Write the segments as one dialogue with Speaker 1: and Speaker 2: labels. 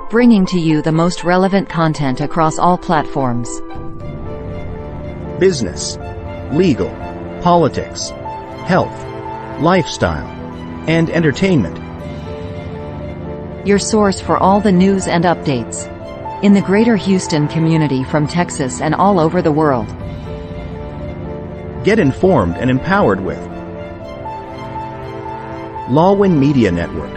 Speaker 1: bringing to you the most relevant content across all platforms.
Speaker 2: Business, legal, politics, health, lifestyle, and entertainment.
Speaker 1: Your source for all the news and updates in the greater Houston community from Texas and all over the world.
Speaker 2: Get informed and empowered with 𝓲𝓸𝓵 Media Network.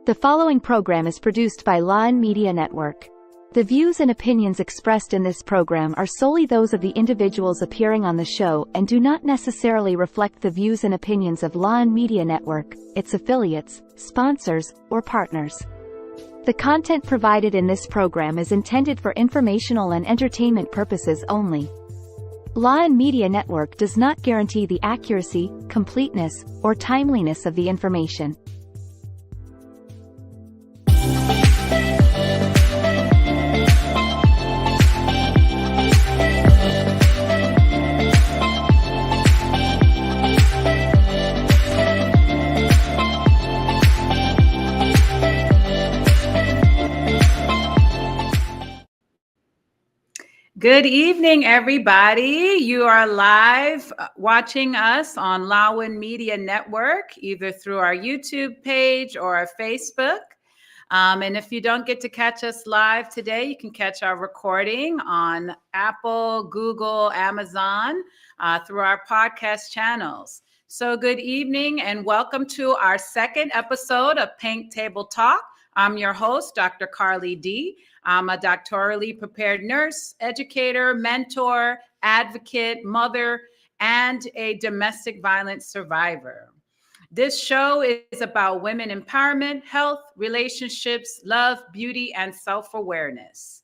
Speaker 3: The following program is produced by 𝓲𝓸𝓵 Media Network. The views and opinions expressed in this program are solely those of the individuals appearing on the show and do not necessarily reflect the views and opinions of 𝓲𝓸𝓵 Media Network, its affiliates, sponsors, or partners. The content provided in this program is intended for informational and entertainment purposes only. 𝓲𝓸𝓵 Media Network does not guarantee the accuracy, completeness, or timeliness of the information.
Speaker 4: Good evening, everybody. You are live watching us on 𝓲𝓸𝓵 Media Network, either through our YouTube page or our Facebook. And if you don't get to catch us live today, you can catch our recording on Apple, Google, Amazon, through our podcast channels. So good evening and welcome to our second episode of Pink Table Talk. I'm your host, Dr. 𝑘arly_D. I'm a doctorally prepared nurse, educator, mentor, advocate, mother, and a domestic violence survivor. This show is about women empowerment, health, relationships, love, beauty, and self-awareness.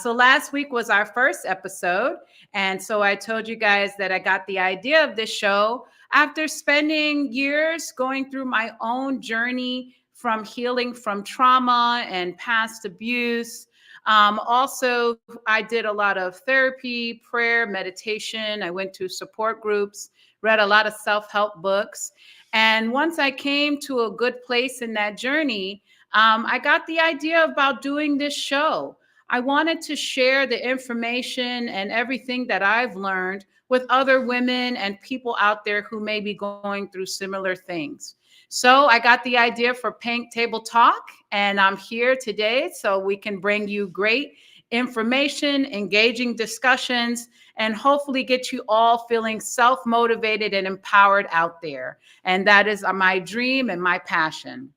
Speaker 4: So last week was our first episode. And so I told you guys that I got the idea of this show after spending years going through my own journey from healing from trauma and past abuse. Also, I did a lot of therapy, prayer, meditation. I went to support groups, read a lot of self-help books. And once I came to a good place in that journey, I got the idea about doing this show. I wanted to share the information and everything that I've learned with other women and people out there who may be going through similar things. So I got the idea for Pink Table Talk, and I'm here today so we can bring you great information, engaging discussions, and hopefully get you all feeling self-motivated and empowered out there. And that is my dream and my passion.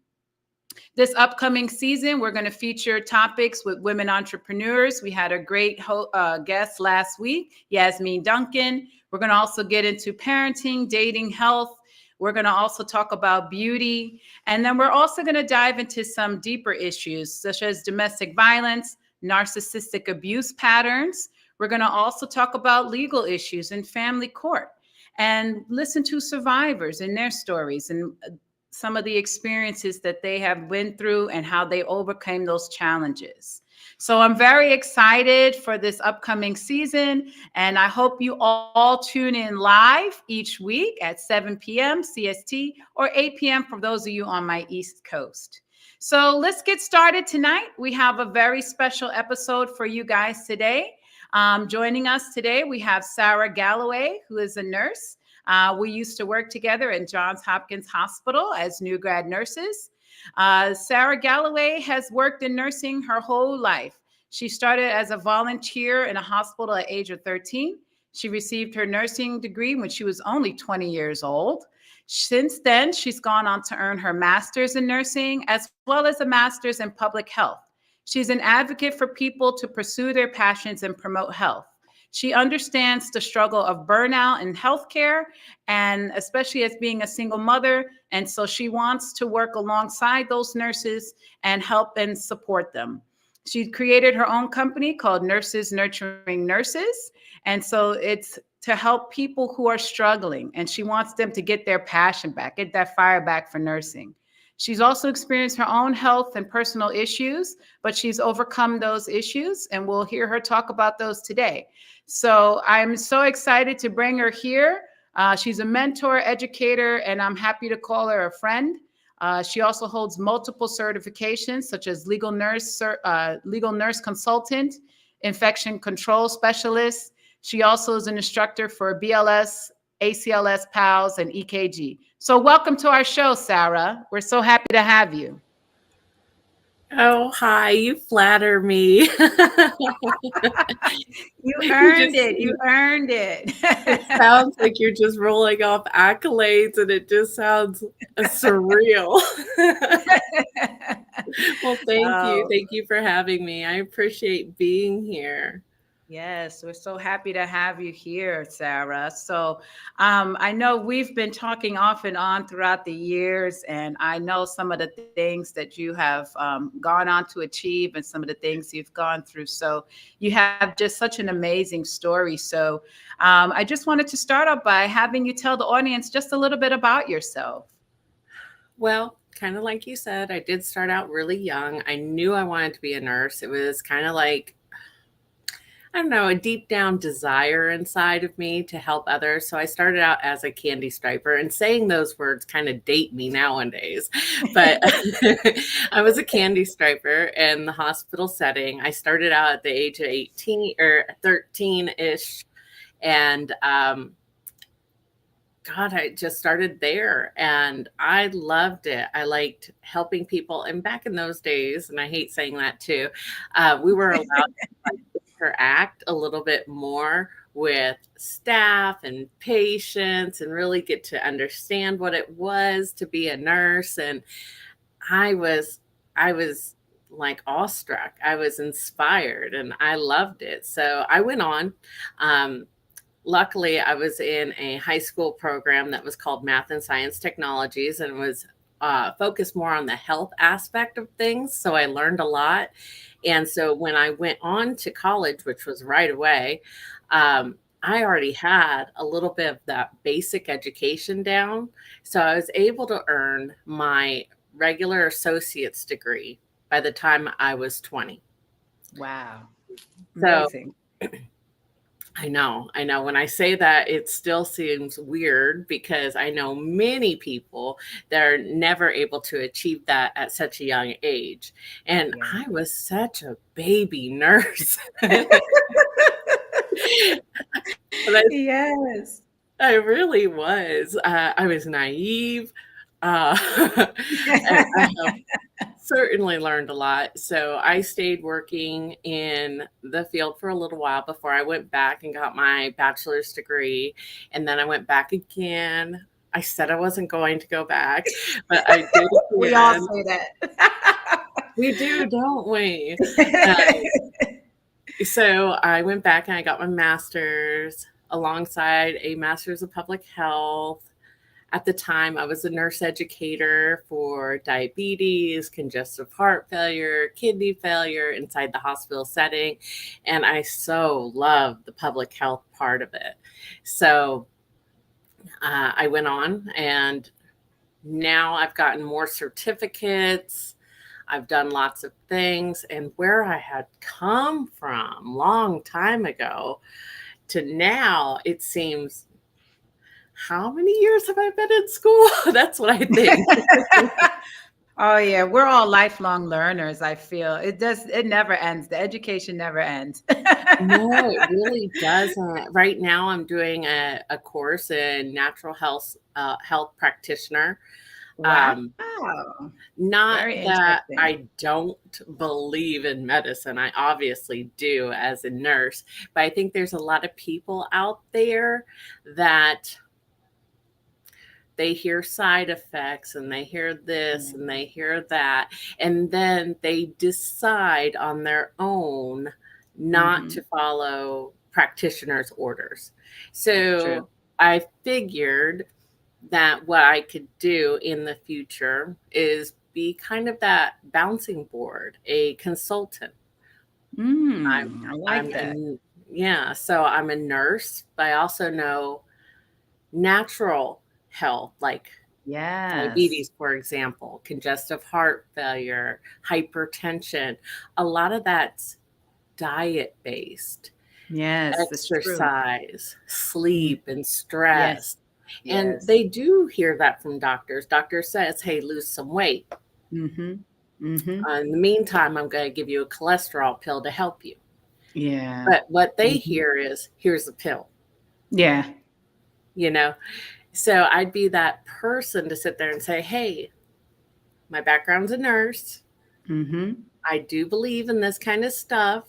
Speaker 4: This upcoming season, we're going to feature topics with women entrepreneurs. We had a great guest last week, Yasmin Duncan. We're going to also get into parenting, dating, health. We're going to also talk about beauty. And then we're also going to dive into some deeper issues, such as domestic violence, narcissistic abuse patterns. We're going to also talk about legal issues in family court and listen to survivors and their stories and some of the experiences that they have been through and how they overcame those challenges. So I'm very excited for this upcoming season, and I hope you all tune in live each week at 7 p.m. CST or 8 p.m. for those of you on my East Coast. So let's get started tonight. We have a very special episode for you guys today. Joining us today, we have Sarah Galloway, who is a nurse. We used to work together at Johns Hopkins Hospital as new grad nurses. Sarah Galloway has worked in nursing her whole life. She started as a volunteer in a hospital at age of 13. She received her nursing degree when she was only 20 years old. Since then, she's gone on to earn her master's in nursing as well as a master's in public health. She's an advocate for people to pursue their passions and promote health. She understands the struggle of burnout in healthcare, and especially as being a single mother. And so she wants to work alongside those nurses and help and support them. She created her own company called Nurses Nurturing Nurses. And so it's to help people who are struggling, and she wants them to get their passion back, get that fire back for nursing. She's also experienced her own health and personal issues, but she's overcome those issues, and we'll hear her talk about those today. So I'm so excited to bring her here. She's a mentor, educator, and I'm happy to call her a friend. She also holds multiple certifications, such as legal nurse consultant, infection control specialist. She also is an instructor for BLS, ACLS, PALS, and EKG. So welcome to our show, Sarah. We're so happy to have you.
Speaker 5: Oh, hi. You flatter me.
Speaker 4: You earned it. You earned it.
Speaker 5: It sounds like you're just rolling off accolades, and it just sounds surreal. Well, thank you. Thank you for having me. I appreciate being here.
Speaker 4: Yes, we're so happy to have you here, Sarah. So I know we've been talking off and on throughout the years, and I know some of the things that you have gone on to achieve and some of the things you've gone through. So you have just such an amazing story. So I just wanted to start off by having you tell the audience just a little bit about yourself.
Speaker 5: Well, kind of like you said, I did start out really young. I knew I wanted to be a nurse. It was kind of like, I don't know, a deep down desire inside of me to help others. So I started out as a candy striper, and saying those words kind of date me nowadays. But I was a candy striper in the hospital setting. I started out at the age of 18 or 13-ish. And God, I just started there and I loved it. I liked helping people. And back in those days, and I hate saying that too, we were allowed to interact a little bit more with staff and patients and really get to understand what it was to be a nurse. And I was like awestruck. I was inspired and I loved it. So I went on. Luckily, I was in a high school program that was called Math and Science Technologies, and was focused more on the health aspect of things. So I learned a lot. And so when I went on to college, which was right away, I already had a little bit of that basic education down. So I was able to earn my regular associate's degree by the time I was 20.
Speaker 4: Wow.
Speaker 5: Amazing. So, I know. When I say that, it still seems weird because I know many people that are never able to achieve that at such a young age. And yeah. I was such a baby nurse.
Speaker 4: Yes.
Speaker 5: I really was. I was naive. I certainly learned a lot. So I stayed working in the field for a little while before I went back and got my bachelor's degree. And then I went back again. I said I wasn't going to go back, but I did.
Speaker 4: We all say that.
Speaker 5: We do, don't we? So I went back and I got my master's alongside a master's of public health. At the time, I was a nurse educator for diabetes, congestive heart failure, kidney failure inside the hospital setting. And I so loved the public health part of it. So I went on, and now I've gotten more certificates. I've done lots of things. And where I had come from long time ago to now, it seems, how many years have I been in school? That's what I think.
Speaker 4: Oh yeah, we're all lifelong learners. I feel it never ends. The education never ends.
Speaker 5: No, it really doesn't. Right now, I'm doing a course in natural health practitioner.
Speaker 4: Wow.
Speaker 5: Not that I don't believe in medicine. I obviously do as a nurse, but I think there's a lot of people out there that they hear side effects and they hear this and they hear that, and then they decide on their own not to follow practitioners' orders. So I figured that what I could do in the future is be kind of that bouncing board, a consultant.
Speaker 4: I like that.
Speaker 5: Yeah. So I'm a nurse, but I also know natural health, like diabetes, for example, congestive heart failure, hypertension. A lot of that's diet based.
Speaker 4: Yes,
Speaker 5: exercise, sleep, and stress. And
Speaker 4: Yes.
Speaker 5: they do hear that from doctors. Doctor says, hey, lose some weight.
Speaker 4: Mm-hmm. Mm-hmm.
Speaker 5: In the meantime, I'm going to give you a cholesterol pill to help you.
Speaker 4: Yeah.
Speaker 5: But what they
Speaker 4: Mm-hmm.
Speaker 5: hear is, here's a pill,
Speaker 4: Yeah.
Speaker 5: you know? So I'd be that person to sit there and say, hey, my background's a nurse.
Speaker 4: Mm-hmm.
Speaker 5: I do believe in this kind of stuff.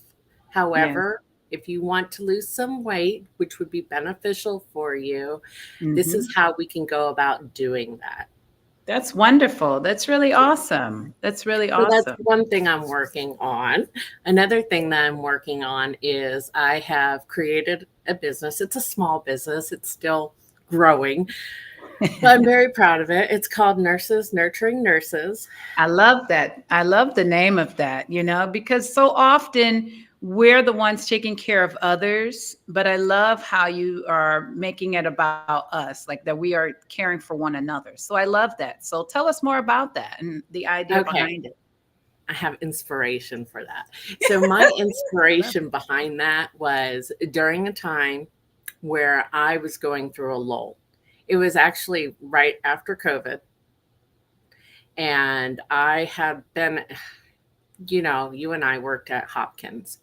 Speaker 5: However, if you want to lose some weight, which would be beneficial for you, this
Speaker 4: Mm-hmm.
Speaker 5: is how we can go about doing that.
Speaker 4: That's wonderful. That's really awesome. That's really
Speaker 5: So that's
Speaker 4: awesome.
Speaker 5: one thing I'm working on. Another thing that I'm working on is I have created a business. It's a small business. It's still growing, but I'm very proud of it. It's called Nurses Nurturing Nurses.
Speaker 4: I love that. I love the name of that, because so often we're the ones taking care of others, but I love how you are making it about us, like that we are caring for one another. So I love that. So tell us more about that and the idea behind it.
Speaker 5: I have inspiration for that. So my inspiration behind that was during a time where I was going through a lull. It was actually right after COVID. And I had been, you and I worked at Hopkins.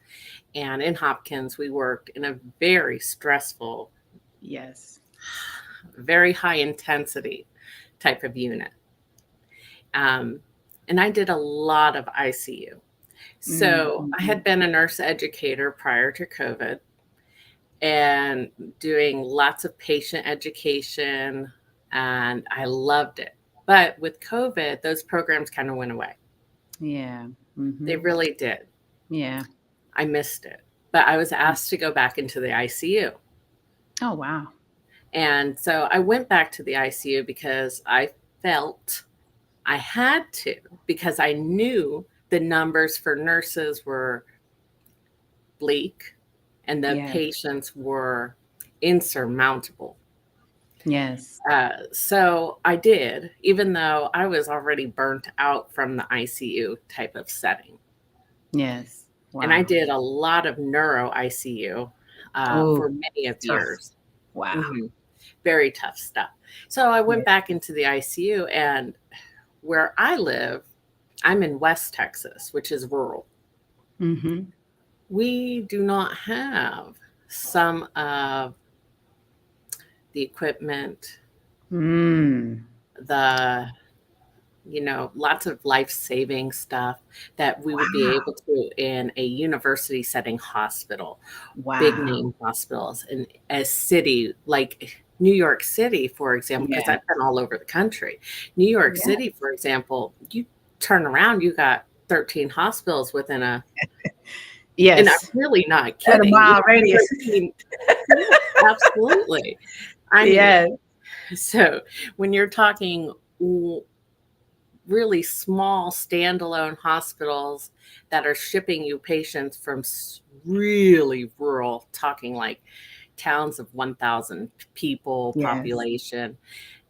Speaker 5: And in Hopkins, we worked in a very stressful,
Speaker 4: Yes,
Speaker 5: very high intensity type of unit. And I did a lot of ICU. So I had been a nurse educator prior to COVID and doing lots of patient education, and I loved it. But with COVID, those programs kind of went away.
Speaker 4: Yeah.
Speaker 5: They really did.
Speaker 4: Yeah.
Speaker 5: I missed it. But I was asked to go back into the ICU.
Speaker 4: Oh, wow.
Speaker 5: And so I went back to the ICU because I felt I had to, because I knew the numbers for nurses were bleak and the patients were insurmountable.
Speaker 4: Yes.
Speaker 5: So I did, even though I was already burnt out from the ICU type of setting.
Speaker 4: Yes. Wow.
Speaker 5: And I did a lot of neuro ICU for many of years.
Speaker 4: Wow.
Speaker 5: Very tough stuff. So I went back into the ICU, and where I live, I'm in West Texas, which is rural. We do not have some of the equipment, the, lots of life-saving stuff that we would be able to in a university setting hospital, big name hospitals in a city like New York City, for example, because I've been all over the country. New York City, for example, you turn around, you got 13 hospitals within a and I'm really not kidding.
Speaker 4: A mile radius.
Speaker 5: Absolutely. So when you're talking really small standalone hospitals that are shipping you patients from really rural, talking like towns of 1,000 people population,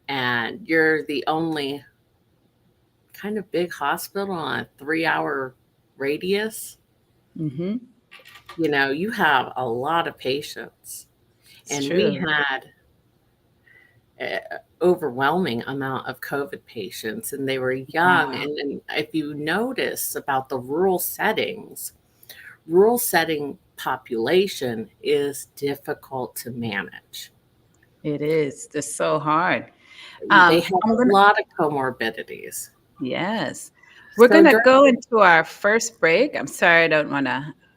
Speaker 5: and you're the only kind of big hospital on a 3-hour radius, you have a lot of patients. And we had an overwhelming amount of COVID patients, and they were young. And if you notice about the rural setting population is difficult to manage.
Speaker 4: It is. It's so hard.
Speaker 5: They have a lot of comorbidities.
Speaker 4: Yes. We're going to go into our first break. I'm sorry,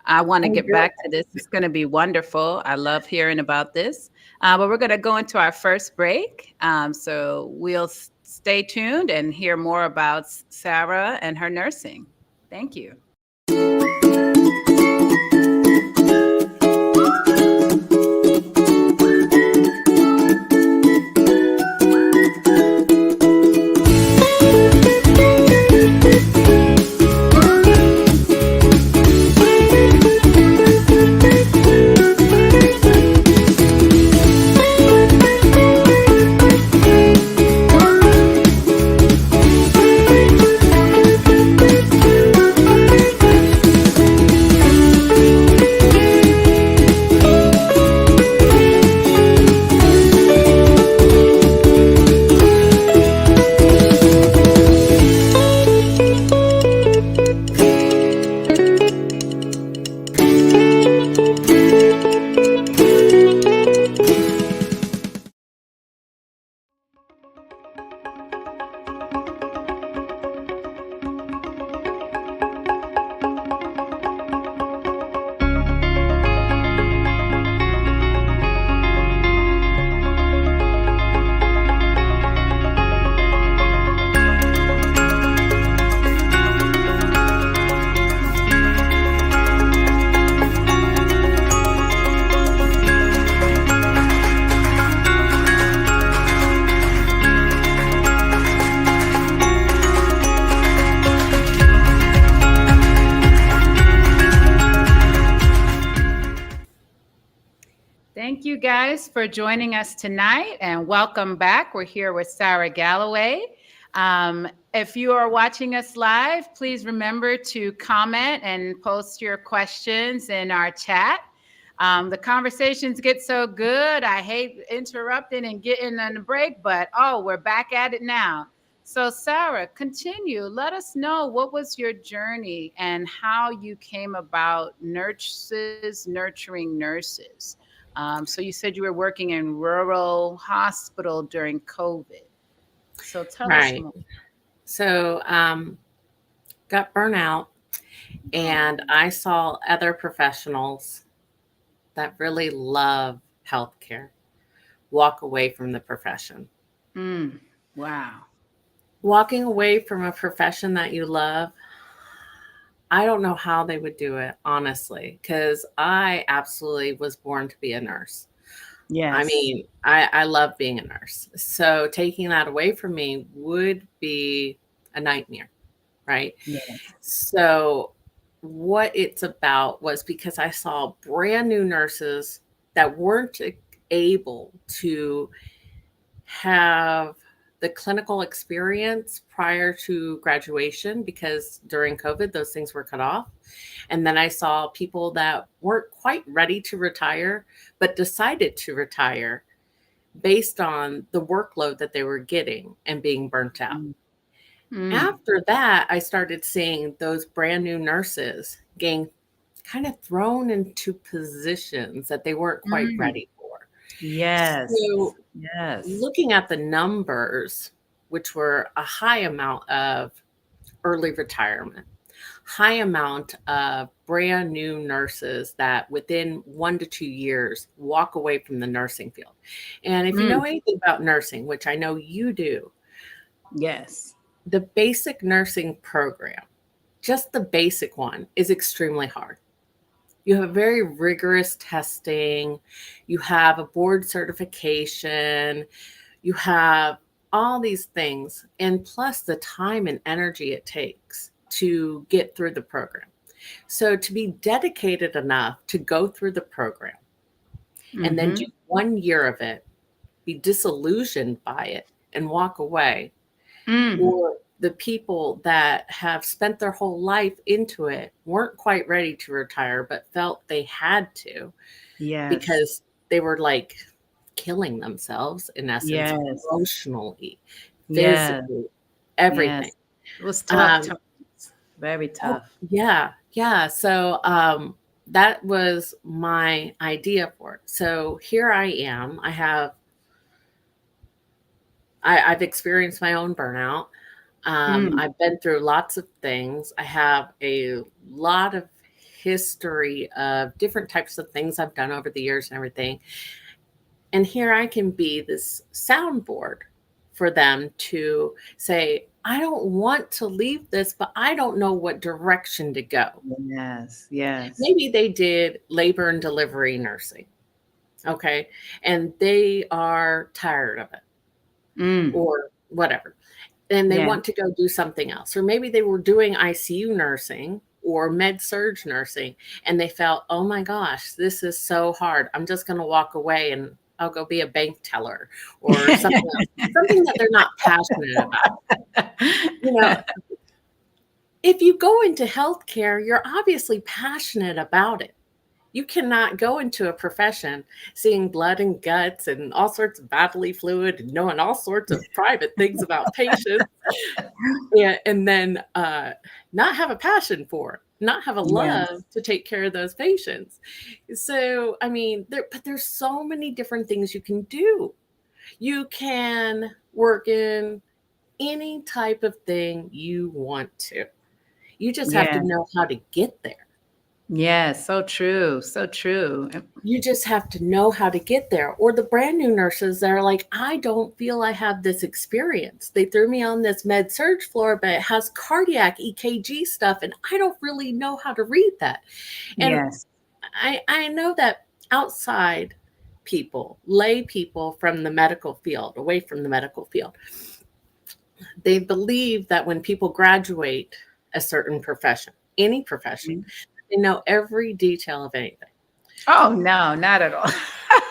Speaker 4: I want to get back to this. It's going to be wonderful. I love hearing about this. But we're going to go into our first break. So we'll stay tuned and hear more about Sarah and her nursing. Thank you. you guys for joining us tonight, and welcome back. We're here with Sarah Galloway. If you are watching us live, please remember to comment and post your questions in our chat. The conversations get so good. I hate interrupting and getting on the break, but we're back at it now. So Sarah, continue. Let us know, what was your journey and how you came about nurses nurturing nurses. So you said you were working in rural hospital during COVID. So tell us more.
Speaker 5: So got burnt out, and I saw other professionals that really love healthcare walk away from the profession.
Speaker 4: Wow.
Speaker 5: Walking away from a profession that you love, I don't know how they would do it, honestly, because I absolutely was born to be a nurse.
Speaker 4: Yes.
Speaker 5: I mean, I love being a nurse. So taking that away from me would be a nightmare, right?
Speaker 4: Yes.
Speaker 5: So what it's about was because I saw brand new nurses that weren't able to have the clinical experience prior to graduation, because during COVID, those things were cut off. And then I saw people that weren't quite ready to retire, but decided to retire based on the workload that they were getting and being burnt out. After that, I started seeing those brand new nurses getting kind of thrown into positions that they weren't quite ready for.
Speaker 4: Yes.
Speaker 5: So
Speaker 4: yes.
Speaker 5: Looking at the numbers, which were a high amount of early retirement, high amount of brand new nurses that within 1 to 2 years walk away from the nursing field. And if you know anything about nursing, which I know you do,
Speaker 4: yes,
Speaker 5: the basic nursing program, just the basic one, is extremely hard. You have very rigorous testing. You have a board certification. You have all these things, and plus the time and energy it takes to get through the program. So to be dedicated enough to go through the program and then do 1 year of it, be disillusioned by it, and walk away, or the people that have spent their whole life into it weren't quite ready to retire, but felt they had to, because they were like killing themselves in essence, emotionally, physically, everything.
Speaker 4: It was tough. Very tough.
Speaker 5: Yeah. So that was my idea for it. So here I am. I've experienced my own burnout. I've been through lots of things. I have a lot of history of different types of things I've done over the years and everything. And here I can be this soundboard for them to say, I don't want to leave this, but I don't know what direction to go.
Speaker 4: Yes.
Speaker 5: Maybe they did labor and delivery nursing. Okay. And they are tired of it or whatever. And they want to go do something else. Or maybe they were doing ICU nursing or med surg nursing, and they felt, oh my gosh, this is so hard. I'm just going to walk away and I'll go be a bank teller or something else, something that they're not passionate about. If you go into healthcare, you're obviously passionate about it. You cannot go into a profession seeing blood and guts and all sorts of bodily fluid and knowing all sorts of private things about patients and then not have a passion for it, not have a love to take care of those patients. So, I mean, there's so many different things you can do. You can work in any type of thing you want to. You just have to know how to get there.
Speaker 4: Yes, so true. So true.
Speaker 5: You just have to know how to get there. Or the brand new nurses that are like, I don't feel I have this experience. They threw me on this med surg floor, but it has cardiac EKG stuff, and I don't really know how to read that. And I know that outside people, lay people from the medical field, away from the medical field, they believe that when people graduate a certain profession, any profession, they know every detail of anything.
Speaker 4: Oh, no, not at all.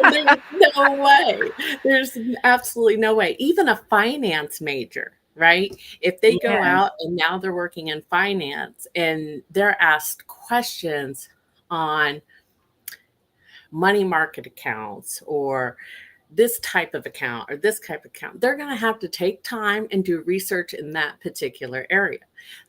Speaker 5: There's no way. There's absolutely no way. Even a finance major, right? If they go
Speaker 4: Yes.
Speaker 5: out and now they're working in finance and they're asked questions on money market accounts or this type of account or this type of account, they're going to have to take time and do research in that particular area.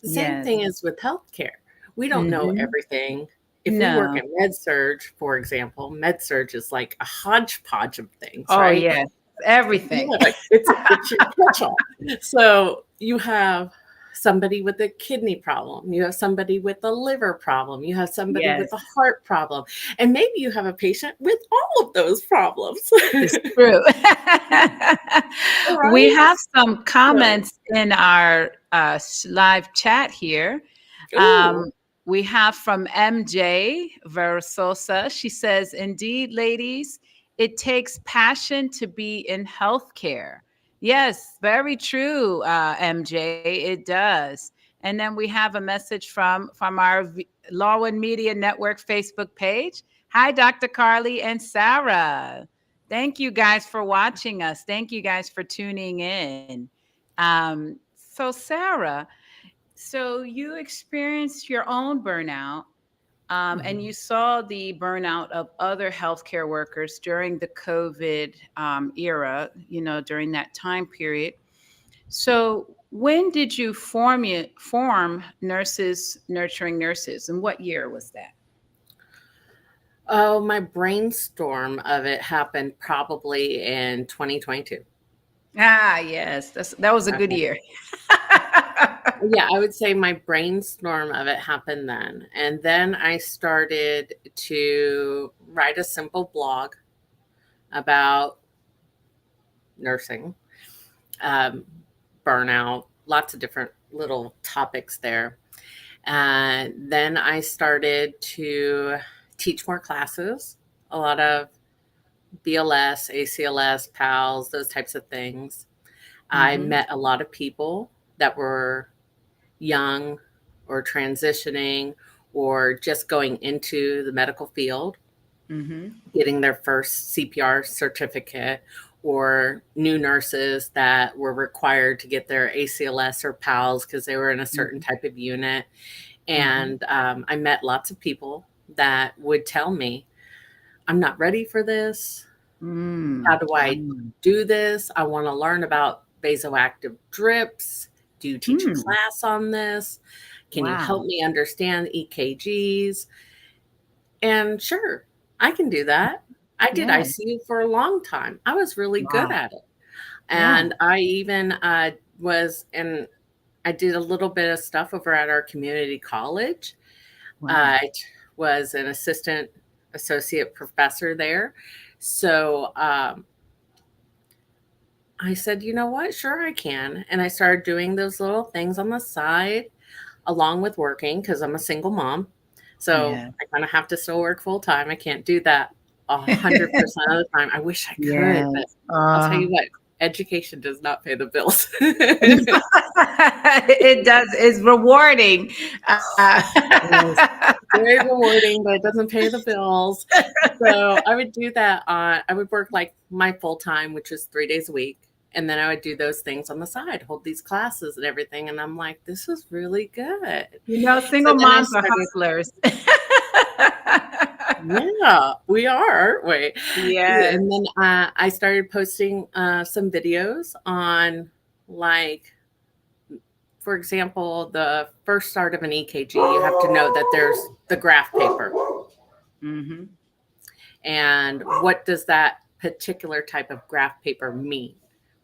Speaker 5: The same
Speaker 4: Yes.
Speaker 5: thing is with healthcare. We don't know everything. If we work
Speaker 4: No.
Speaker 5: in med surge, for example, med surge is like a hodgepodge of things,
Speaker 4: Oh,
Speaker 5: right?
Speaker 4: yes. Everything.
Speaker 5: Yeah, it's your catch-all. So you have somebody with a kidney problem, you have somebody with a liver problem, you have somebody with
Speaker 4: Yes.
Speaker 5: a heart problem, and maybe you have a patient with all of those problems.
Speaker 4: It's true. We
Speaker 5: Right?
Speaker 4: have some
Speaker 5: So,
Speaker 4: comments in our live chat here.
Speaker 5: ooh,
Speaker 4: We have from MJ Versosa. She says, indeed, ladies, it takes passion to be in healthcare. Yes, very true, MJ. It does. And then we have a message from our Lawin Media Network Facebook page. Hi, Dr. Carly and Sarah. Thank you guys for watching us. Thank you guys for tuning in. So, Sarah, so you experienced your own burnout, and you saw the burnout of other healthcare workers during the COVID era, during that time period. So when did you form Nurses Nurturing Nurses, and what year was that?
Speaker 5: oh, my brainstorm of it happened probably in 2022.
Speaker 4: Ah, yes, that was a good
Speaker 5: Okay.
Speaker 4: year.
Speaker 5: Yeah, I would say my brainstorm of it happened then. And then I started to write a simple blog about nursing, burnout, lots of different little topics there. And then I started to teach more classes, a lot of BLS, ACLS, PALS, those types of things. I met a lot of people that were young or transitioning or just going into the medical field, getting their first CPR certificate, or new nurses that were required to get their ACLS or PALS because they were in a certain type of unit. And I met lots of people that would tell me, I'm not ready for this. How do I do this? I want to learn about vasoactive drips. Do you teach a class on this? Can you help me understand EKGs? And sure, I can do that. I did
Speaker 4: Yes.
Speaker 5: ICU for a long time. I was really good
Speaker 4: Wow.
Speaker 5: at it.
Speaker 4: Yeah.
Speaker 5: And I even I did a little bit of stuff over at our community college.
Speaker 4: Wow.
Speaker 5: I was an associate professor there. So I said, you know what? Sure, I can. And I started doing those little things on the side along with working because I'm a single mom. So
Speaker 4: Yeah.
Speaker 5: I kind of have to still work full time. I can't do that 100% of the time. I wish I could,
Speaker 4: Yes.
Speaker 5: but I'll tell you what, education does not pay the bills.
Speaker 4: It does. It's rewarding.
Speaker 5: It's very rewarding, but it doesn't pay the bills. So I would do that I would work like my full time, which is 3 days a week. And then I would do those things on the side, hold these classes and everything. And I'm like, this is really good.
Speaker 4: Single
Speaker 5: So then I
Speaker 4: moms are
Speaker 5: started,
Speaker 4: hustlers.
Speaker 5: yeah, we are, aren't we?
Speaker 4: Yes.
Speaker 5: And then I started posting some videos on, like, for example, the first start of an EKG, you have to know that there's the graph paper. And what does that particular type of graph paper mean?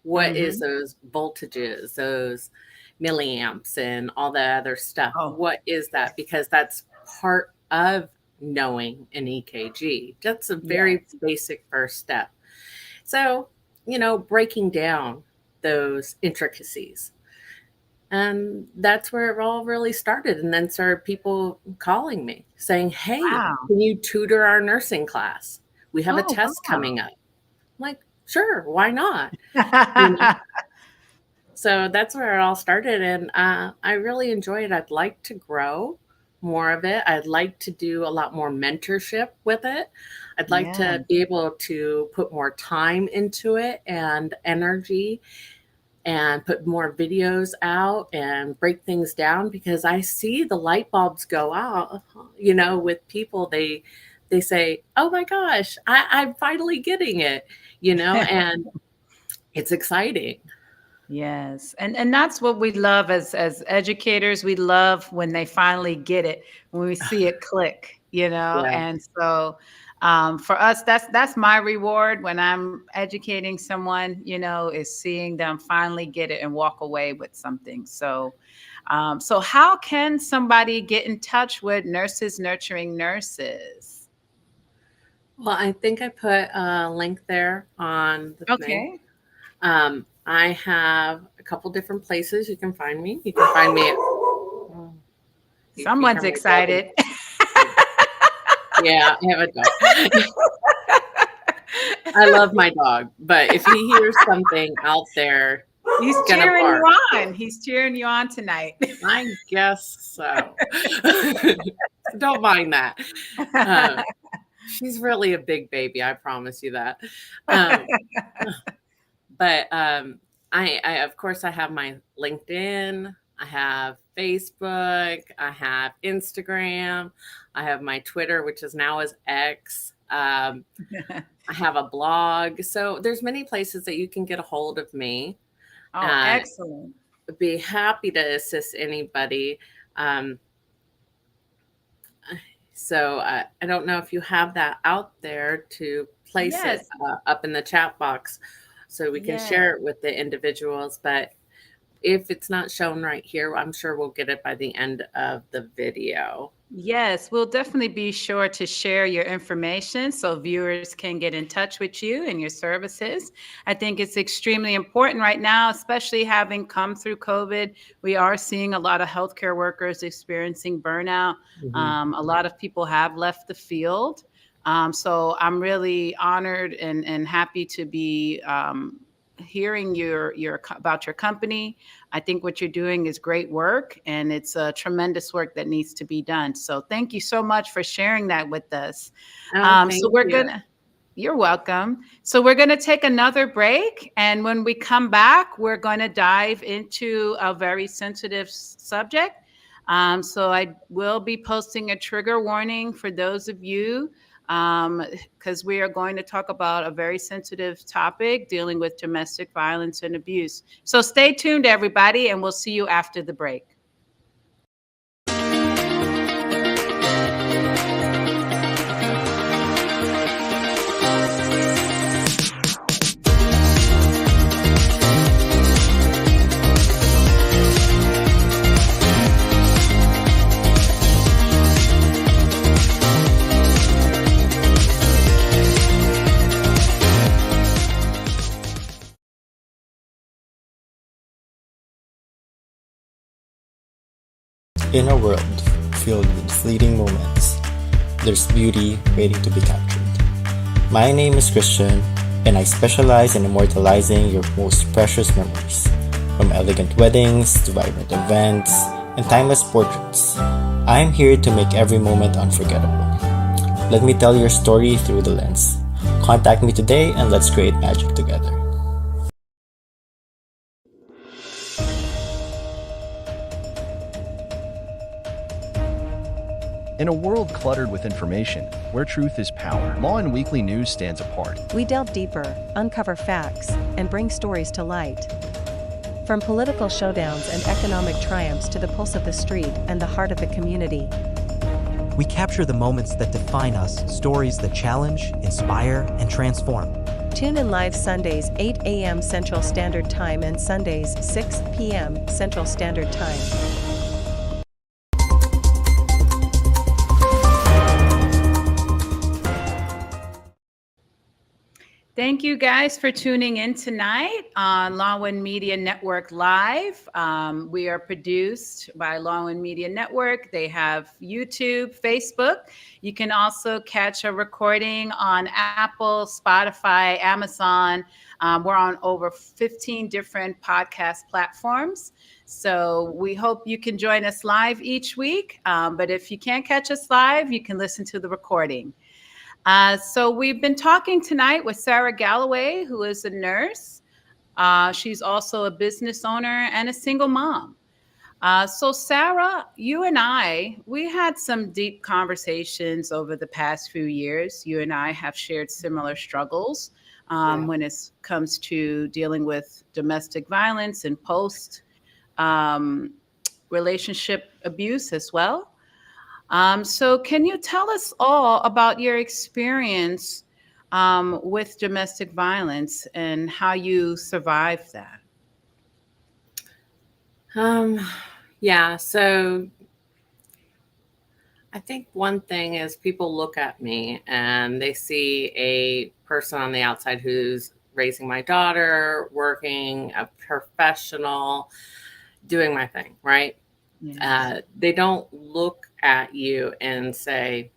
Speaker 5: What is those voltages, those milliamps, and all the other stuff?
Speaker 4: Oh.
Speaker 5: What is that? Because that's part of knowing an EKG. That's a very basic first step. So, breaking down those intricacies. And that's where it all really started. And then started people calling me saying, hey, can you tutor our nursing class? We have a test coming up. I'm like, sure, why not? So that's where it all started. And I really enjoy it. I'd like to grow more of it. I'd like to do a lot more mentorship with it. I'd like
Speaker 4: Yeah.
Speaker 5: to be able to put more time into it and energy and put more videos out and break things down, because I see the light bulbs go out, with people. They say, oh my gosh, I'm finally getting it, and it's exciting.
Speaker 4: Yes. And that's what we love as educators. We love when they finally get it, when we see it click,
Speaker 5: Yeah.
Speaker 4: And so for us, that's my reward when I'm educating someone, is seeing them finally get it and walk away with something. So so how can somebody get in touch with Nurses Nurturing Nurses?
Speaker 5: Well, I think I put a link there on the thing.
Speaker 4: Okay.
Speaker 5: I have a couple different places you can find me. You can find me at, oh, you can
Speaker 4: Someone's
Speaker 5: hear my
Speaker 4: excited.
Speaker 5: dog. Yeah, I have a dog. I love my dog, but if he hears something out there,
Speaker 4: He's
Speaker 5: gonna
Speaker 4: cheering
Speaker 5: bark.
Speaker 4: you on. He's cheering you on tonight.
Speaker 5: I guess so. Don't mind that. She's really a big baby, I promise you that. But I of course I have my LinkedIn, I have Facebook, I have Instagram, I have my Twitter, which is now is X. I have a blog. So there's many places that you can get a hold of me.
Speaker 4: Oh, excellent.
Speaker 5: Be happy to assist anybody. So I don't know if you have that out there to place
Speaker 4: Yes.
Speaker 5: it up in the chat box so we can
Speaker 4: Yes.
Speaker 5: share it with the individuals. But if it's not shown right here, I'm sure we'll get it by the end of the video.
Speaker 4: Yes, we'll definitely be sure to share your information so viewers can get in touch with you and your services. I think it's extremely important right now, especially having come through COVID. We are seeing a lot of healthcare workers experiencing burnout.
Speaker 5: Mhm.
Speaker 4: A lot of people have left the field. So I'm really honored and happy to be hearing about your company. I think what you're doing is great work, and it's a tremendous work that needs to be done. So thank you so much for sharing that with us.
Speaker 5: Oh,
Speaker 4: So
Speaker 5: thank you.
Speaker 4: you're welcome. So we're gonna take another break, and when we come back, we're gonna dive into a very sensitive subject. So I will be posting a trigger warning for those of you, because we are going to talk about a very sensitive topic dealing with domestic violence and abuse. So stay tuned, everybody, and we'll see you after the break.
Speaker 6: In a world filled with fleeting moments, there's beauty waiting to be captured. My name is Christian, and I specialize in immortalizing your most precious memories, from elegant weddings to vibrant events and timeless portraits. I'm here to make every moment unforgettable. Let me tell your story through the lens. Contact me today and let's create magic together.
Speaker 2: In a world cluttered with information, where truth is power, Law and Weekly News stands apart.
Speaker 7: We delve deeper, uncover facts, and bring stories to light. From political showdowns and economic triumphs to the pulse of the street and the heart of the community.
Speaker 8: We capture the moments that define us, stories that challenge, inspire, and transform.
Speaker 7: Tune in live Sundays 8 a.m. Central Standard Time and Sundays 6 p.m. Central Standard Time.
Speaker 4: Thank you guys for tuning in tonight on 𝓲𝓨 Media Network Live. We are produced by 𝓲𝓨 Media Network. They have YouTube, Facebook. You can also catch a recording on Apple, Spotify, Amazon, We're on over 15 different podcast platforms. So we hope you can join us live each week. But if you can't catch us live, you can listen to the recording. So we've been talking tonight with Sarah Galloway, who is a nurse. She's also a business owner and a single mom. So Sarah, you and we had some deep conversations over the past few years. You and I have shared similar struggles when it comes to dealing with domestic violence and post relationship abuse as well. So can you tell us all about your experience with domestic violence and how you survived that?
Speaker 5: Yeah, so I think one thing is people look at me and they see a person on the outside who's raising my daughter, working, a professional, doing my thing, right? Yes. They don't look at you and say,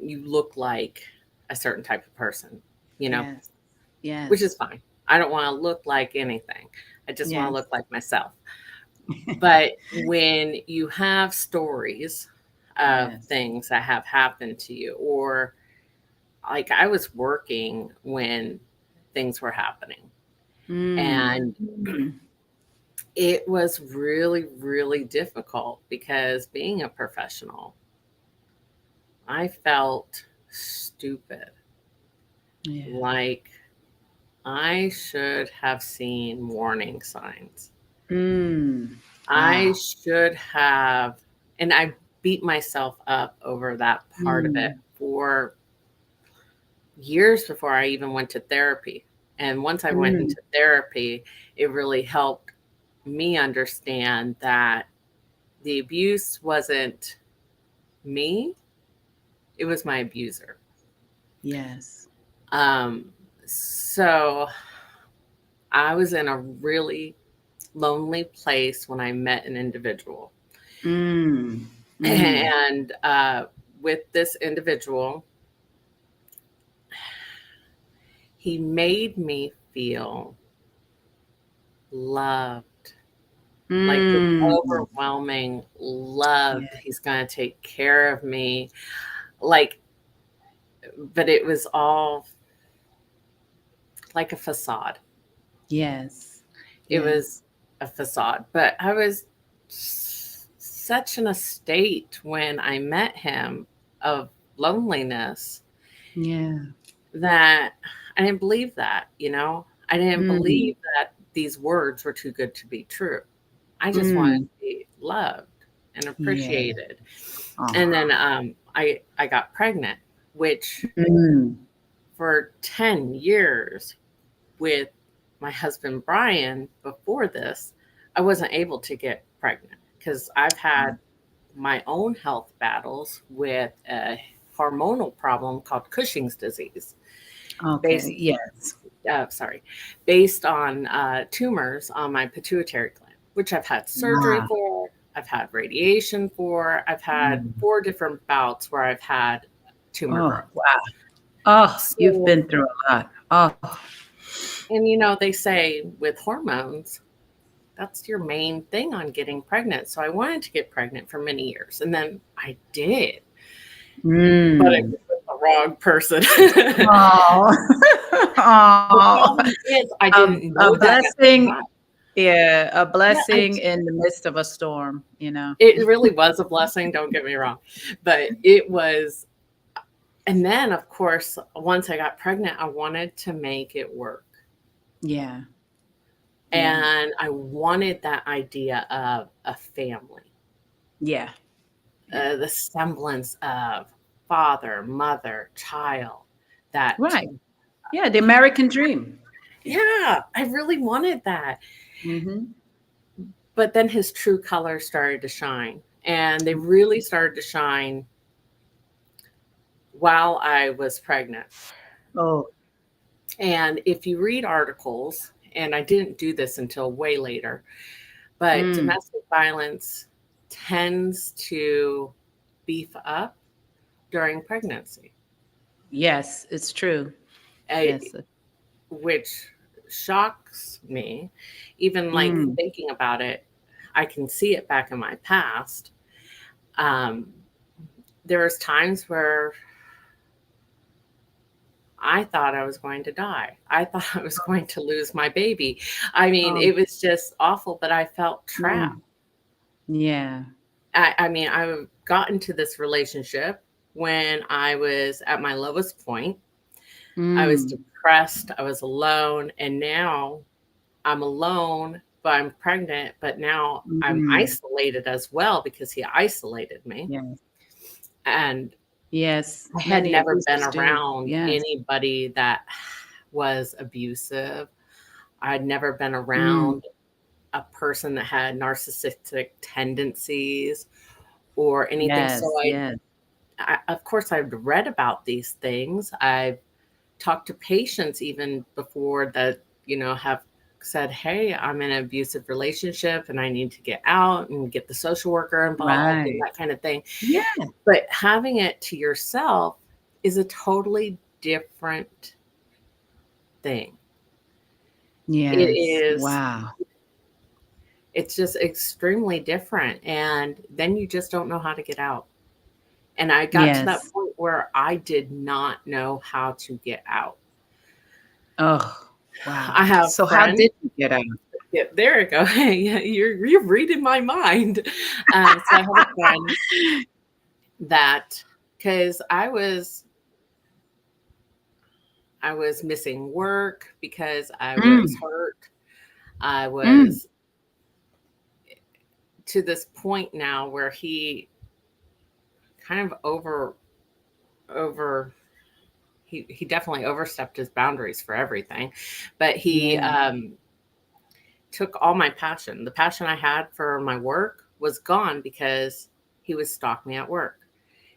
Speaker 5: you look like a certain type of person, you know?
Speaker 4: Yes. Yes.
Speaker 5: Which is fine. I don't want to look like anything. I just want to look like myself. But when you have stories of things that have happened to you, or like I was working when things were happening, and it was really, really difficult because being a professional, I felt stupid. Like I should have seen warning signs. I should have, and I beat myself up over that part of it for years before I even went to therapy. And once I went into therapy, it really helped me understand that the abuse wasn't me, it was my abuser.
Speaker 4: Yes.
Speaker 5: So I was in a really lonely place when I met an individual. And with this individual, he made me feel loved, like this overwhelming love. He's going to take care of me. Like, but it was all like a facade.
Speaker 4: Yes.
Speaker 5: It was a facade, but I was such in a state when I met him of loneliness that I didn't believe that, you know, I didn't believe that these words were too good to be true. I just wanted to be loved and appreciated. And then I got pregnant, which for 10 years with my husband, Brian, before this, I wasn't able to get pregnant because I've had my own health battles with a hormonal problem called Cushing's disease. Based on tumors on my pituitary gland, which I've had surgery for, I've had radiation for, I've had 4 different bouts where I've had tumor growth.
Speaker 4: Wow. So, you've been through a lot.
Speaker 5: And, you know, they say with hormones, that's your main thing on getting pregnant. So I wanted to get pregnant for many years. And then I did. But it was with the wrong person. The problem is I didn't know
Speaker 4: a blessing. A blessing in the midst of a storm, you know.
Speaker 5: It really was a blessing, don't get me wrong. But it was, and then, of course, once I got pregnant, I wanted to make it work. And I wanted that idea of a family. The semblance of father, mother, child. That
Speaker 4: the American dream.
Speaker 5: I really wanted that. But then his true colors started to shine. And they really started to shine while I was pregnant. And if you read articles, and I didn't do this until way later, but domestic violence tends to beef up during pregnancy.
Speaker 4: Yes, it's true.
Speaker 5: which shocks me. Even like thinking about it, I can see it back in my past. There was times where I thought I was going to die. I thought I was going to lose my baby. I mean, it was just awful, but I felt trapped.
Speaker 4: Yeah.
Speaker 5: I mean, I got into this relationship when I was at my lowest point. I was depressed. I was alone. And now I'm alone, but I'm pregnant. But now I'm isolated as well because he isolated me.
Speaker 4: Yeah.
Speaker 5: And
Speaker 4: yes,
Speaker 5: I had never been
Speaker 4: abusers do.
Speaker 5: around
Speaker 4: Yes.
Speaker 5: anybody that was abusive. I'd never been around a person that had narcissistic tendencies or anything.
Speaker 4: Yes,
Speaker 5: So
Speaker 4: yes.
Speaker 5: I, of course, I've read about these things. I've talked to patients even before that, you know, have said, hey, I'm in an abusive relationship and I need to get out and get the social worker involved and that kind of thing.
Speaker 4: Yeah.
Speaker 5: But having it to yourself is a totally different thing.
Speaker 4: Yes.
Speaker 5: It is.
Speaker 4: Wow.
Speaker 5: It's just extremely different. And then you just don't know how to get out. And I got to that point where I did not know how to get out.
Speaker 4: Oh, wow.
Speaker 5: I have
Speaker 4: so
Speaker 5: friends,
Speaker 4: how did you get out?
Speaker 5: Yeah, there we go. Yeah, you're reading my mind. So I have a friend that, because I was missing work because I was hurt. I was to this point now where he kind of he definitely overstepped his boundaries for everything, but he took all my passion. The passion I had for my work was gone because he would stalk me at work.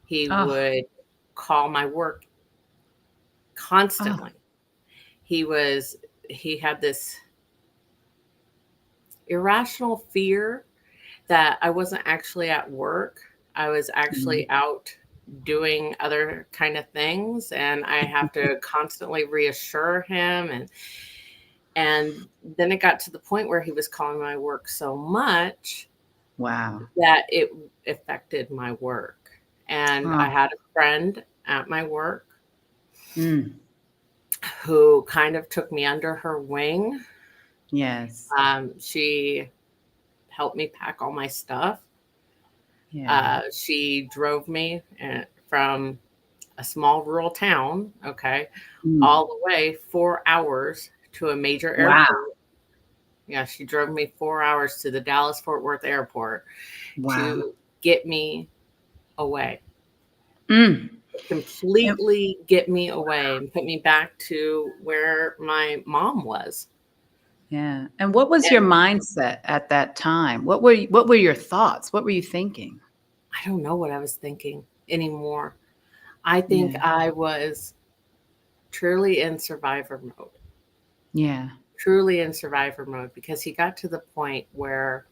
Speaker 5: He would call my work constantly. He had this irrational fear that I wasn't actually at work. I was actually out doing other kind of things, and I have to constantly reassure him. And then it got to the point where he was calling my work so much that it affected my work. And I had a friend at my work who kind of took me under her wing.
Speaker 4: Yes.
Speaker 5: She helped me pack all my stuff. She drove me from a small rural town, all the way 4 hours to a major airport. Yeah, she drove me 4 hours to the Dallas-Fort Worth airport to get me away. Completely get me away and put me back to where my mom was.
Speaker 4: Yeah. And what was your mindset at that time? What were your thoughts? What were you thinking?
Speaker 5: I don't know what I was thinking anymore. I think I was truly in survivor mode.
Speaker 4: Yeah.
Speaker 5: Truly in survivor mode, because he got to the point where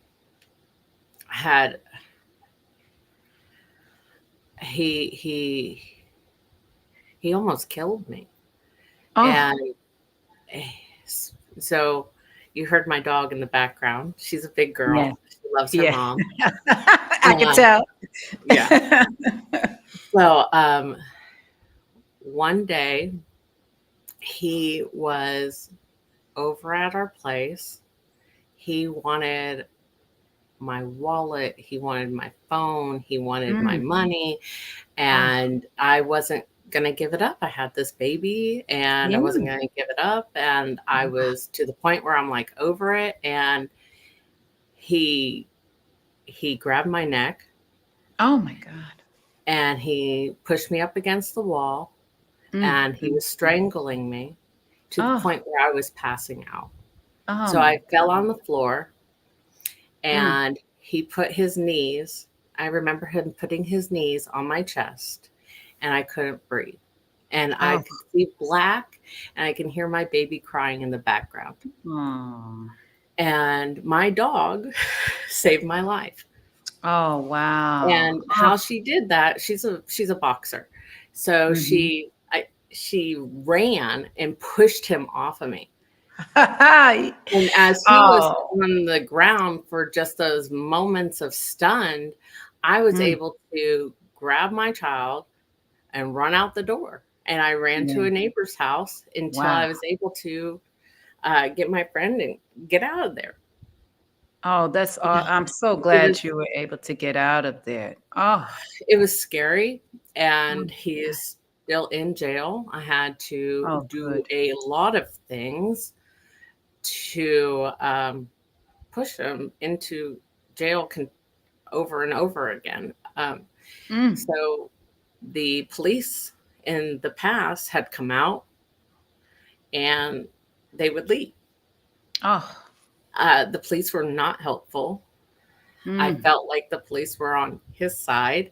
Speaker 5: he almost killed me. And so you heard my dog in the background. She's a big girl.
Speaker 4: Yeah.
Speaker 5: She loves her mom.
Speaker 4: I can tell.
Speaker 5: Yeah. So one day he was over at our place. He wanted my wallet. He wanted my phone. He wanted my money. And I wasn't going to give it up. I had this baby and I wasn't going to give it up. And I was to the point where I'm like over it. And he grabbed my neck.
Speaker 4: Oh my God.
Speaker 5: And he pushed me up against the wall and he was strangling me to the point where I was passing out. So I fell on the floor and he put his knees. I remember him putting his knees on my chest and I couldn't breathe. And I could see black and I can hear my baby crying in the background. And my dog saved my life.
Speaker 4: Oh, wow.
Speaker 5: And how she did that, she's a boxer. So she ran and pushed him off of me.
Speaker 4: And
Speaker 5: And as he was on the ground for just those moments of stunned, I was able to grab my child and run out the door. And I ran to a neighbor's house until I was able to get my friend and get out of there.
Speaker 4: Oh, that's I'm so glad you were able to get out of there. Oh,
Speaker 5: it was scary, and he is still in jail. I had to do a lot of things to push him into jail over and over again. So the police in the past had come out and they would leave. The police were not helpful. I felt like the police were on his side.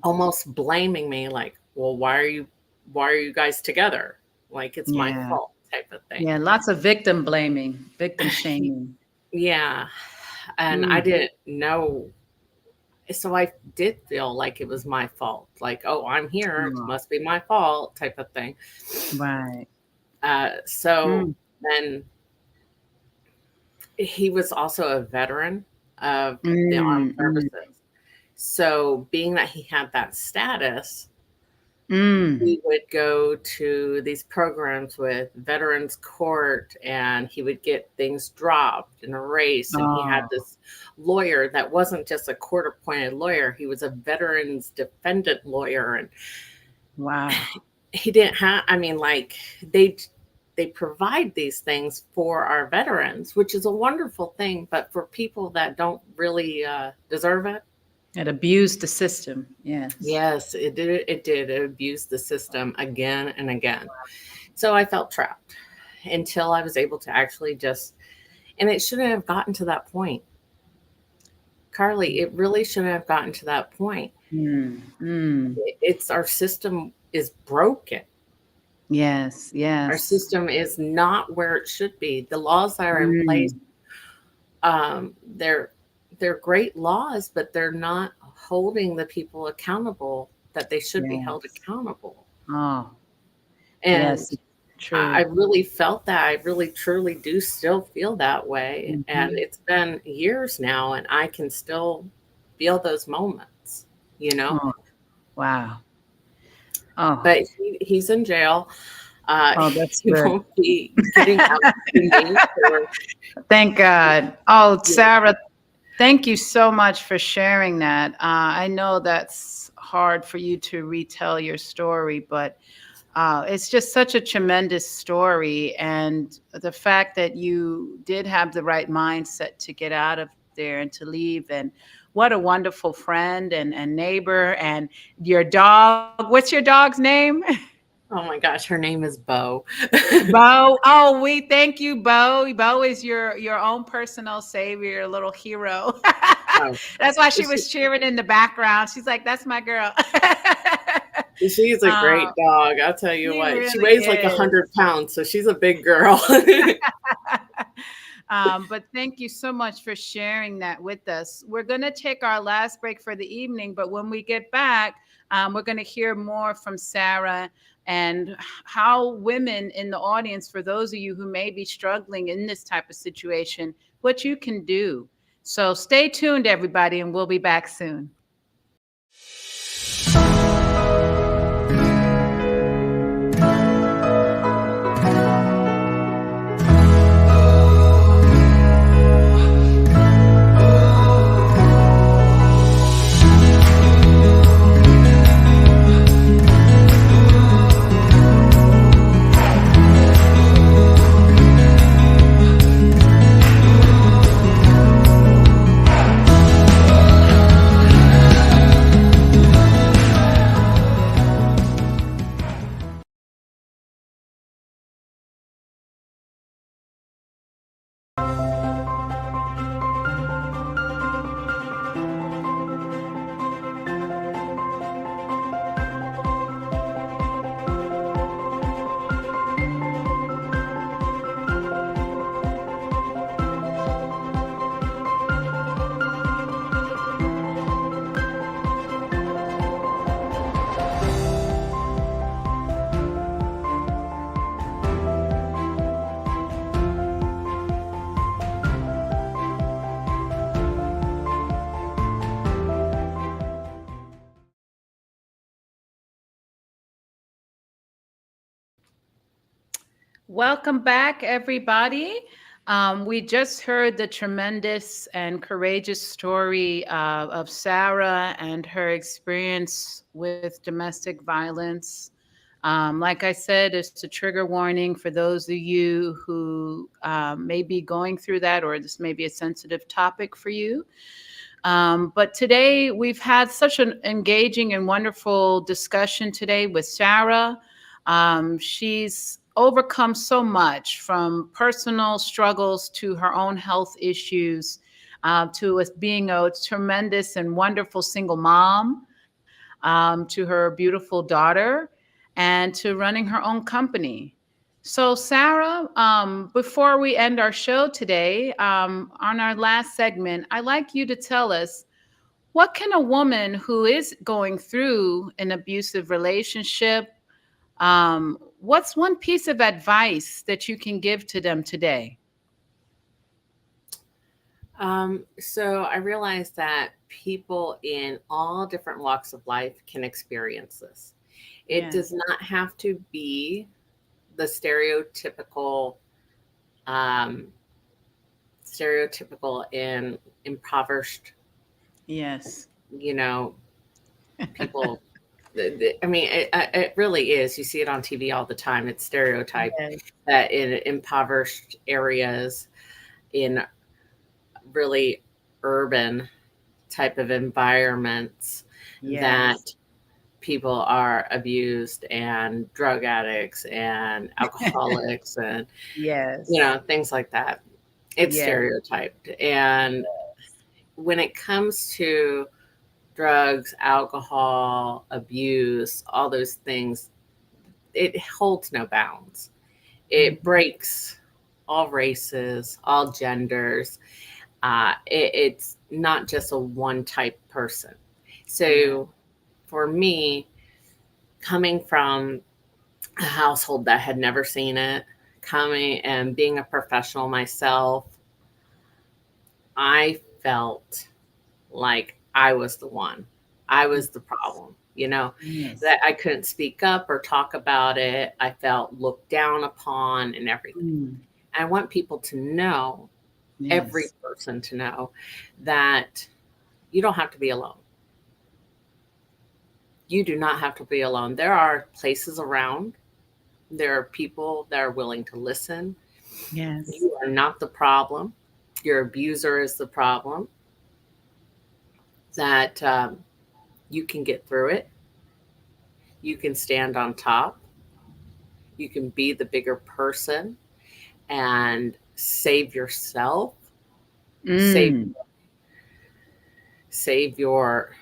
Speaker 5: Almost blaming me, like, well, why are you guys together? Like, it's my fault type of thing.
Speaker 4: Yeah, lots of victim blaming, victim shaming.
Speaker 5: Yeah. And I didn't know. So I did feel like it was my fault. Like, oh, I'm here. It must be my fault type of thing.
Speaker 4: Right.
Speaker 5: So then he was also a veteran of the armed services. So being that he had that status, he would go to these programs with Veterans Court, and he would get things dropped and erased. And he had this lawyer that wasn't just a court-appointed lawyer. He was a veterans defendant lawyer. And he didn't have, I mean, like, they provide these things for our veterans, which is a wonderful thing. But for people that don't really deserve it,
Speaker 4: it abused the system.
Speaker 5: Yes, it did. It did. It abused the system again and again. So I felt trapped until I was able to actually and it shouldn't have gotten to that point. Carly, it really shouldn't have gotten to that point. It's our system is broken.
Speaker 4: Yes.
Speaker 5: Our system is not where it should be. The laws that are in place, they're great laws, but they're not holding the people accountable that they should be held accountable. And
Speaker 4: true.
Speaker 5: I really felt that. I really, truly do still feel that way. And it's been years now, and I can still feel those moments, you know? But he's in jail.
Speaker 4: That's
Speaker 5: he
Speaker 4: good.
Speaker 5: won't be getting out
Speaker 4: Thank God. Oh, Sarah, thank you so much for sharing that. I know that's hard for you to retell your story, but it's just such a tremendous story. And the fact that you did have the right mindset to get out of there and to leave, and what a wonderful friend and neighbor. And your dog, what's your dog's name?
Speaker 5: Oh my gosh, her name is Bo.
Speaker 4: Bo. Oh, we thank you, Bo. Bo is your own personal savior, your little hero. That's why she was cheering in the background. She's like, that's my girl.
Speaker 5: She's a great dog. I'll tell you what.
Speaker 4: Really
Speaker 5: she weighs like 100 pounds, so she's a big girl.
Speaker 4: But thank you so much for sharing that with us. We're going to take our last break for the evening, but when we get back, we're going to hear more from Sarah and how women in the audience, for those of you who may be struggling in this type of situation, what you can do. So stay tuned, everybody, and we'll be back soon. Welcome back, everybody. We just heard the tremendous and courageous story of Sarah and her experience with domestic violence. Like I said, it's a trigger warning for those of you who may be going through that, or this may be a sensitive topic for you. But today we've had such an engaging and wonderful discussion today with Sarah. She's overcome so much, from personal struggles to her own health issues, to being a tremendous and wonderful single mom, to her beautiful daughter, and to running her own company. So, Sarah, before we end our show today, on our last segment, I'd like you to tell us, what can a woman who is going through an abusive relationship, what's one piece of advice that you can give to them today?
Speaker 5: So I realized that people in all different walks of life can experience this. It does not have to be the stereotypical and impoverished, people. I mean, it really is. You see it on TV all the time. It's stereotyped that in impoverished areas, in really urban type of environments, that people are abused and drug addicts and alcoholics and things like that. It's stereotyped. And when it comes to drugs, alcohol, abuse, all those things, it holds no bounds. It breaks all races, all genders. It's not just a one type person. So for me, coming from a household that had never seen it, coming and being a professional myself, I felt like I was the one. I was the problem, that I couldn't speak up or talk about it. I felt looked down upon and everything. I want people to know, every person to know, that you don't have to be alone. You do not have to be alone. There are places around. There are people that are willing to listen. You are not the problem. Your abuser is the problem. That you can get through it. You can stand on top. You can be the bigger person and save yourself. Save your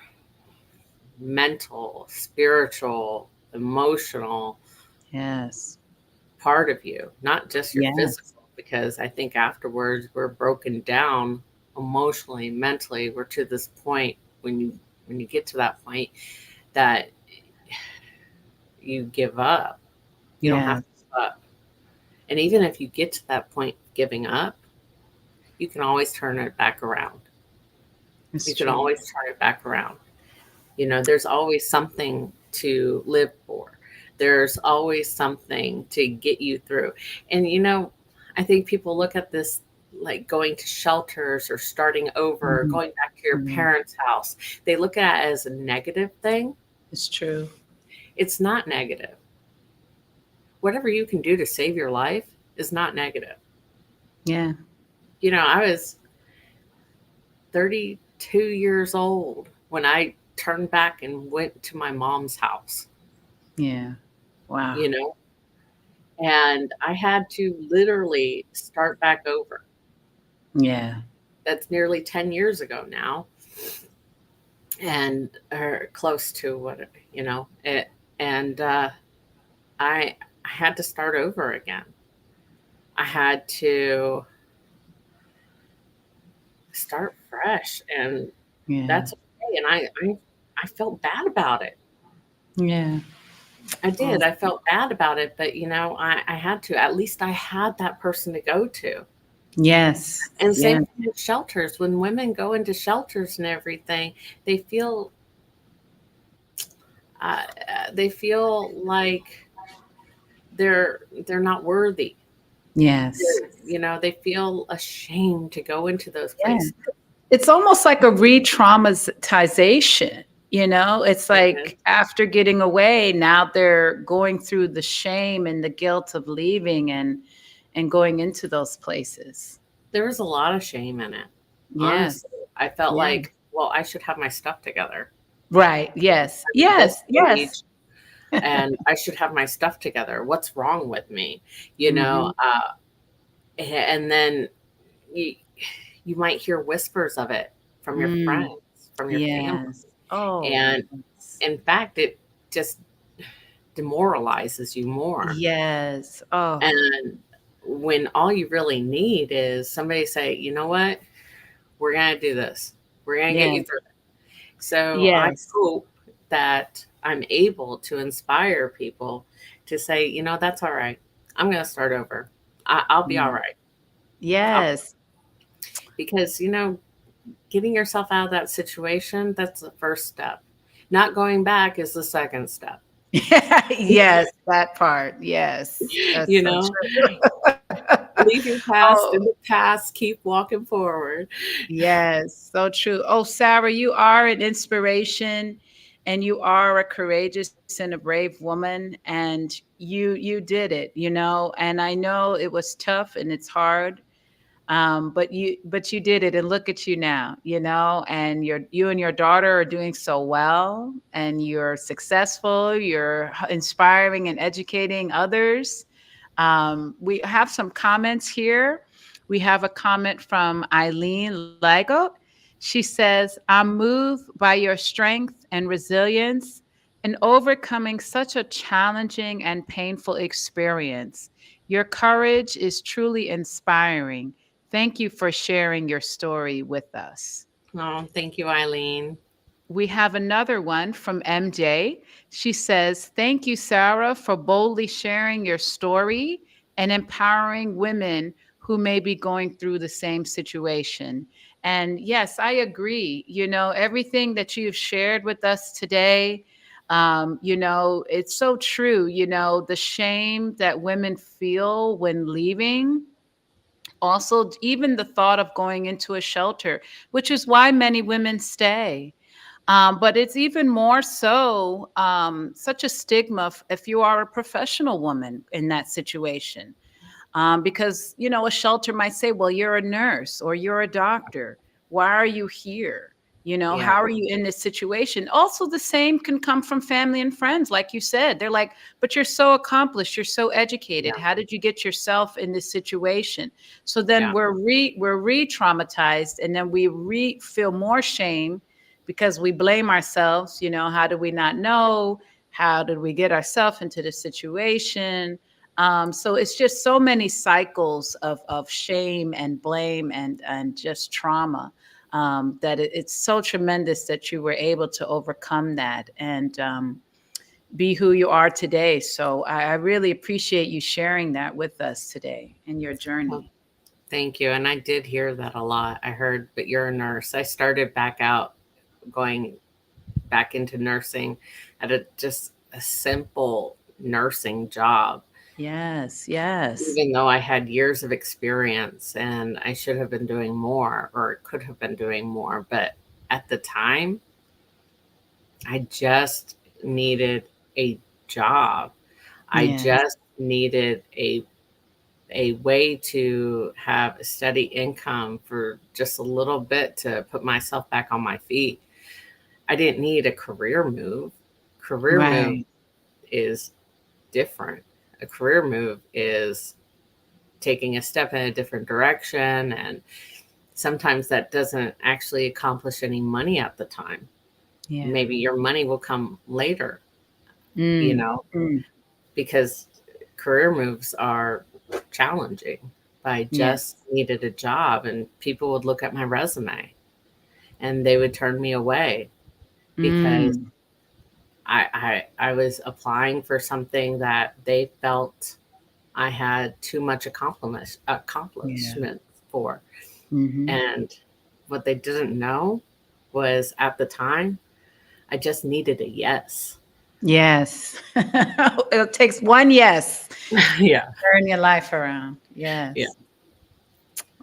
Speaker 5: mental, spiritual, emotional part of you, not just your physical, because I think afterwards we're broken down emotionally, mentally. We're to this point, when you get to that point, that you give up. You don't have to give up. And even if you get to that point of giving up, you can always turn it back around. Always turn it back around. There's always something to live for. There's always something to get you through. And, I think people look at this like going to shelters or starting over, going back to your parents' house. They look at it as a negative thing.
Speaker 4: It's true.
Speaker 5: It's not negative. Whatever you can do to save your life is not negative. I was 32 years old when I turned back and went to my mom's house.
Speaker 4: Wow.
Speaker 5: And I had to literally start back over. That's nearly 10 years ago now. And close to what, I had to start over again. I had to start fresh, and that's okay. And I felt bad about it. I did. I felt bad about it, but I had to. At least I had that person to go to. And same thing with shelters. When women go into shelters and everything, they feel like they're not worthy.
Speaker 4: Yes.
Speaker 5: They feel ashamed to go into those
Speaker 4: Yeah.
Speaker 5: places.
Speaker 4: It's almost like a re-traumatization. It's like after getting away, now they're going through the shame and the guilt of leaving and going into those places.
Speaker 5: There was a lot of shame in it.
Speaker 4: Yes.
Speaker 5: Honestly, I felt
Speaker 4: Yeah.
Speaker 5: like, well, I should have my stuff together.
Speaker 4: Right. Yes.
Speaker 5: At
Speaker 4: Yes.
Speaker 5: this
Speaker 4: Yes.
Speaker 5: age, and I should have my stuff together. What's wrong with me? And then you might hear whispers of it from your friends, from your family.
Speaker 4: Yes. Oh.
Speaker 5: And in fact, it just demoralizes you more.
Speaker 4: Yes. Oh.
Speaker 5: And when all you really need is somebody say, you know what, we're going to do this. We're going to get you through it. So I hope that I'm able to inspire people to say, that's all right. I'm going to start over. I'll be all right.
Speaker 4: Yes.
Speaker 5: Because, getting yourself out of that situation, that's the first step. Not going back is the second step.
Speaker 4: Yes, that part. Yes. That's so true.
Speaker 5: Leave your past in the past, keep walking forward.
Speaker 4: Yes, so true. Oh, Sarah, you are an inspiration and you are a courageous and a brave woman, and you did it, and I know it was tough and it's hard. But you did it, and look at you now, and you and your daughter are doing so well, and you're successful, you're inspiring and educating others. We have some comments here. We have a comment from Eileen Lego. She says, I'm moved by your strength and resilience in overcoming such a challenging and painful experience. Your courage is truly inspiring. Thank you for sharing your story with us.
Speaker 5: Oh, thank you, Eileen.
Speaker 4: We have another one from MJ. She says, thank you, Sarah, for boldly sharing your story and empowering women who may be going through the same situation. And yes, I agree. Everything that you've shared with us today, it's so true. The shame that women feel when leaving. Also, even the thought of going into a shelter, which is why many women stay. But it's even more so such a stigma if you are a professional woman in that situation. Because, a shelter might say, well, you're a nurse or you're a doctor. Why are you here? How are you in this situation? Also, the same can come from family and friends. Like you said, they're like, but you're so accomplished. You're so educated. How did you get yourself in this situation? So then we're re-traumatized, and then we feel more shame because we blame ourselves. How did we not know? How did we get ourselves into this situation? So it's just so many cycles of shame and blame and just trauma. That it's so tremendous that you were able to overcome that and be who you are today. So I really appreciate you sharing that with us today and your journey.
Speaker 5: Well, thank you. And I did hear that a lot. I heard, but you're a nurse. I started going back into nursing at just a simple nursing job.
Speaker 4: Yes.
Speaker 5: Even though I had years of experience and I should have been doing more or could have been doing more. But at the time, I just needed a job. I just needed a way to have a steady income for just a little bit to put myself back on my feet. I didn't need a career move. Move is different. A career move is taking a step in a different direction. And sometimes that doesn't actually accomplish any money at the time. Maybe your money will come later, because career moves are challenging. I just needed a job, and people would look at my resume and they would turn me away because I was applying for something that they felt I had too much accomplishment for. And what they didn't know was at the time, I just needed a yes.
Speaker 4: Yes. It takes one yes
Speaker 5: Yeah.
Speaker 4: to turn your life around. Yes.
Speaker 5: Yeah.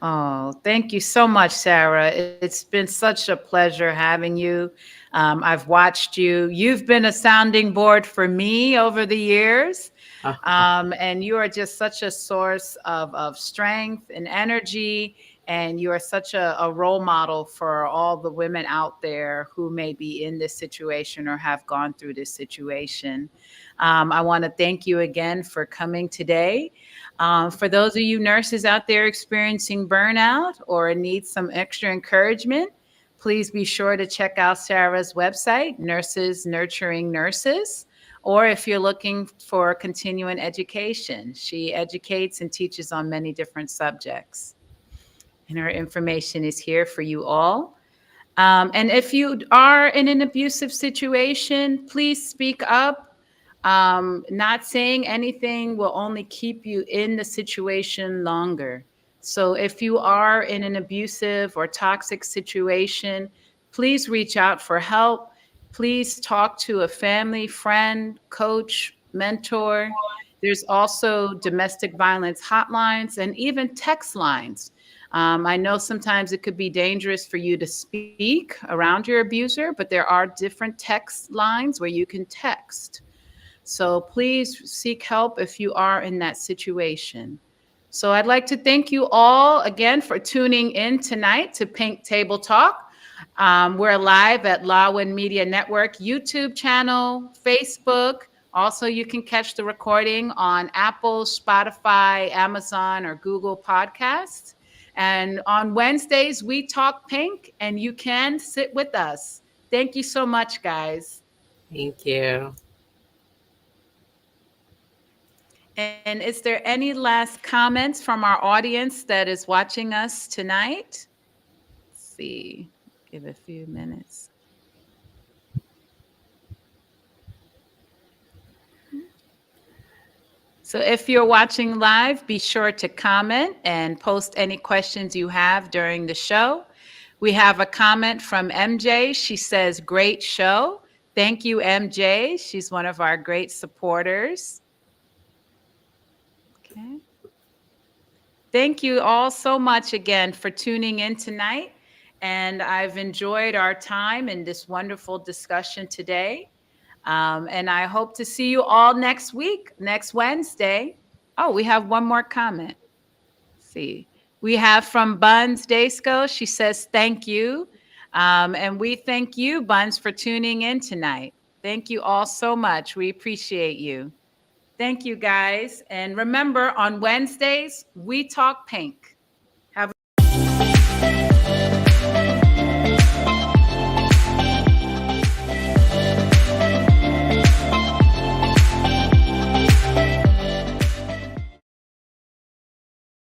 Speaker 4: Oh, thank you so much, Sarah. It's been such a pleasure having you. I've watched you. You've been a sounding board for me over the years. And you are just such a source of strength and energy. And you are such a role model for all the women out there who may be in this situation or have gone through this situation. I want to thank you again for coming today. For those of you nurses out there experiencing burnout or need some extra encouragement, please be sure to check out Sarah's website, Nurses Nurturing Nurses. Or if you're looking for continuing education, she educates and teaches on many different subjects. And her information is here for you all. And if you are in an abusive situation, please speak up. Not saying anything will only keep you in the situation longer. So if you are in an abusive or toxic situation, please reach out for help. Please talk to a family, friend, coach, mentor. There's also domestic violence hotlines and even text lines. I know sometimes it could be dangerous for you to speak around your abuser, but there are different text lines where you can text. So please seek help if you are in that situation. So I'd like to thank you all again for tuning in tonight to Pink Table Talk. We're live at 𝓲𝓨 Media Network YouTube channel, Facebook. Also, you can catch the recording on Apple, Spotify, Amazon, or Google Podcasts. And on Wednesdays, we talk pink, and you can sit with us. Thank you so much, guys.
Speaker 5: Thank you.
Speaker 4: And is there any last comments from our audience that is watching us tonight? Let's see, give a few minutes. So if you're watching live, be sure to comment and post any questions you have during the show. We have a comment from MJ. She says, great show. Thank you, MJ. She's one of our great supporters. Okay. Thank you all so much again for tuning in tonight. And I've enjoyed our time in this wonderful discussion today. And I hope to see you all next week, next Wednesday. Oh, we have one more comment. Let's see. We have from Buns Daysco. She says, thank you. And we thank you, Buns, for tuning in tonight. Thank you all so much. We appreciate you. Thank you, guys. And remember, on Wednesdays, we talk pink.